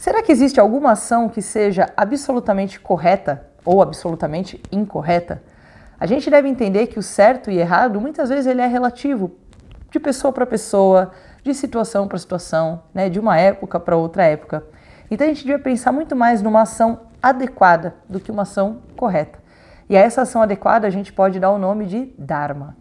Será que existe alguma ação que seja absolutamente correta ou absolutamente incorreta? A gente deve entender que o certo e errado, muitas vezes ele é relativo, de pessoa para pessoa, de situação para situação, né, de uma época para outra época. Então a gente deve pensar muito mais numa ação adequada do que uma ação correta. E a essa ação adequada a gente pode dar o nome de Dharma.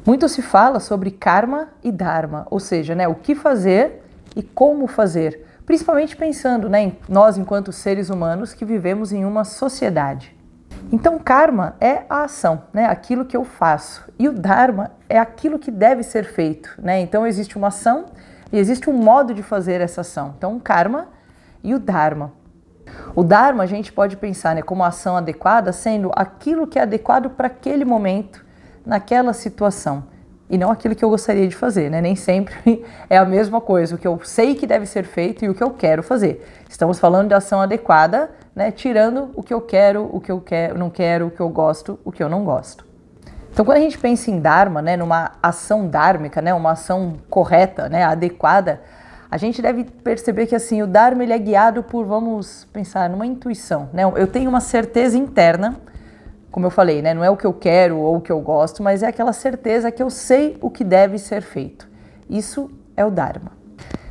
Muito se fala sobre karma e dharma, ou seja, né, o que fazer e como fazer, principalmente pensando, né, em nós enquanto seres humanos que vivemos em uma sociedade. Então, karma é a ação, né, aquilo que eu faço, e o dharma é aquilo que deve ser feito, né? Então existe uma ação e existe um modo de fazer essa ação. Então, o karma e o dharma. O dharma a gente pode pensar, né, como a ação adequada, sendo aquilo que é adequado para aquele momento, naquela situação, e não aquilo que eu gostaria de fazer, né? Nem sempre é a mesma coisa, o que eu sei que deve ser feito e o que eu quero fazer. Estamos falando de ação adequada, né? Tirando o que eu quero, não quero, o que eu gosto, o que eu não gosto. Então, quando a gente pensa em Dharma, né, numa ação dhármica, né, uma ação correta, né, adequada, a gente deve perceber que assim, o Dharma ele é guiado por, vamos pensar, numa intuição, né? Eu tenho uma certeza interna, como eu falei, né? Não é o que eu quero ou o que eu gosto, mas é aquela certeza que eu sei o que deve ser feito. Isso é o Dharma.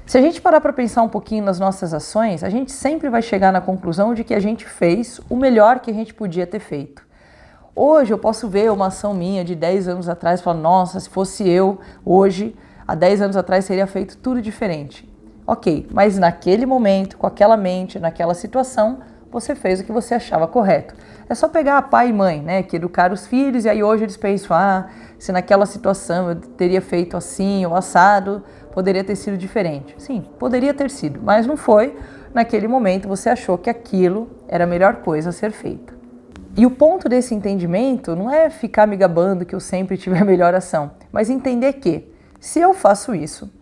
Se a gente parar para pensar um pouquinho nas nossas ações, a gente sempre vai chegar na conclusão de que a gente fez o melhor que a gente podia ter feito. Hoje eu posso ver uma ação minha de 10 anos atrás e falar, nossa, se fosse eu hoje, há 10 anos atrás teria feito tudo diferente. Ok, mas naquele momento, com aquela mente, naquela situação, você fez o que você achava correto. É só pegar pai e mãe, né, que educaram os filhos e aí hoje eles pensam, se naquela situação eu teria feito assim ou assado, poderia ter sido diferente. Sim, poderia ter sido, mas não foi. Naquele momento você achou que aquilo era a melhor coisa a ser feita. E o ponto desse entendimento não é ficar me gabando que eu sempre tive a melhor ação, mas entender que, se eu faço isso,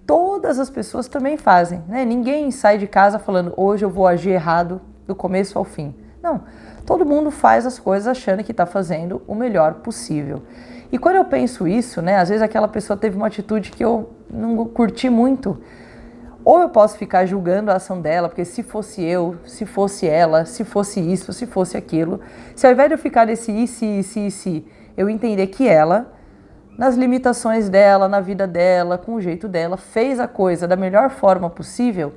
todas as pessoas também fazem, né? Ninguém sai de casa falando, hoje eu vou agir errado do começo ao fim. Não, todo mundo faz as coisas achando que está fazendo o melhor possível. E quando eu penso isso, né, às vezes aquela pessoa teve uma atitude que eu não curti muito, ou eu posso ficar julgando a ação dela, porque se fosse eu, se fosse ela, se fosse isso, se fosse aquilo, se ao invés de eu ficar nesse e se, eu entender que ela, nas limitações dela, na vida dela, com o jeito dela, fez a coisa da melhor forma possível,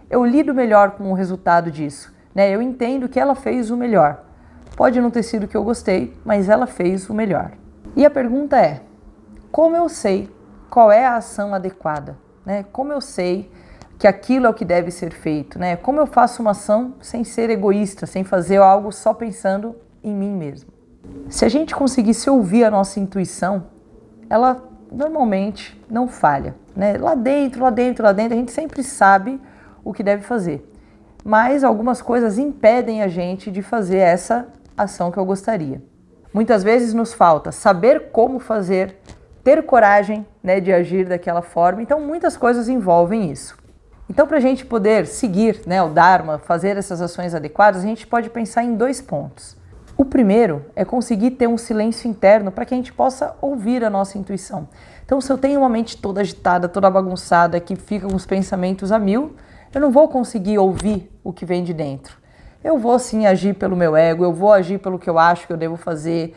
eu lido melhor com o resultado disso. Eu entendo que ela fez o melhor. Pode não ter sido o que eu gostei, mas ela fez o melhor. E a pergunta é, como eu sei qual é a ação adequada? Como eu sei que aquilo é o que deve ser feito? Como eu faço uma ação sem ser egoísta, sem fazer algo só pensando em mim mesmo? Se a gente conseguisse ouvir a nossa intuição, ela normalmente não falha. Lá dentro, a gente sempre sabe o que deve fazer. Mas algumas coisas impedem a gente de fazer essa ação que eu gostaria. Muitas vezes nos falta saber como fazer, ter coragem, de agir daquela forma. Então, muitas coisas envolvem isso. Então, para a gente poder seguir, o Dharma, fazer essas ações adequadas, a gente pode pensar em 2 pontos. O primeiro é conseguir ter um silêncio interno para que a gente possa ouvir a nossa intuição. Então, se eu tenho uma mente toda agitada, toda bagunçada, que fica com os pensamentos a mil, eu não vou conseguir ouvir o que vem de dentro. Eu vou sim agir pelo meu ego, eu vou agir pelo que eu acho que eu devo fazer,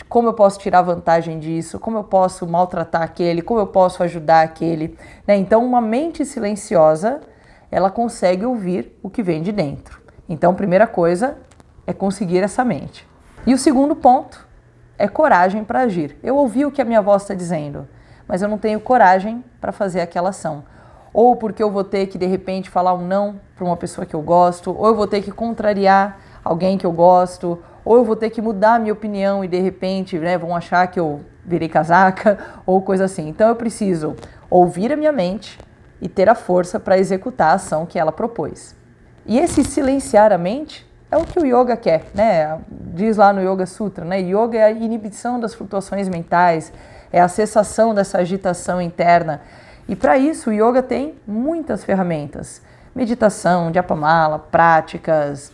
como eu posso tirar vantagem disso, como eu posso maltratar aquele, como eu posso ajudar aquele. Então, uma mente silenciosa, ela consegue ouvir o que vem de dentro. Então, a primeira coisa é conseguir essa mente. E o segundo ponto é coragem para agir. Eu ouvi o que a minha voz está dizendo, mas eu não tenho coragem para fazer aquela ação. Ou porque eu vou ter que, de repente, falar um não para uma pessoa que eu gosto, ou eu vou ter que contrariar alguém que eu gosto, ou eu vou ter que mudar a minha opinião e, de repente, vão achar que eu virei casaca, ou coisa assim. Então, eu preciso ouvir a minha mente e ter a força para executar a ação que ela propôs. E esse silenciar a mente é o que o yoga quer, Diz lá no Yoga Sutra, Yoga é a inibição das flutuações mentais, é a cessação dessa agitação interna. E para isso o yoga tem muitas ferramentas, meditação, japamala, práticas,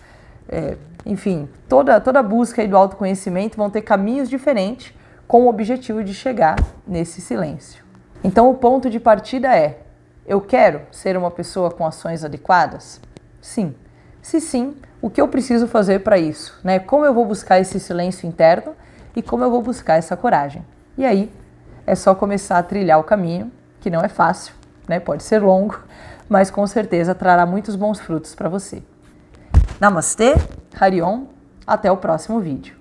enfim, toda a busca aí do autoconhecimento vão ter caminhos diferentes com o objetivo de chegar nesse silêncio. Então o ponto de partida é: eu quero ser uma pessoa com ações adequadas? Sim. Se sim, o que eu preciso fazer para isso? Né? Como eu vou buscar esse silêncio interno e como eu vou buscar essa coragem? E aí é só começar a trilhar o caminho, que não é fácil, né? Pode ser longo, mas com certeza trará muitos bons frutos para você. Namastê, Hariom, até o próximo vídeo.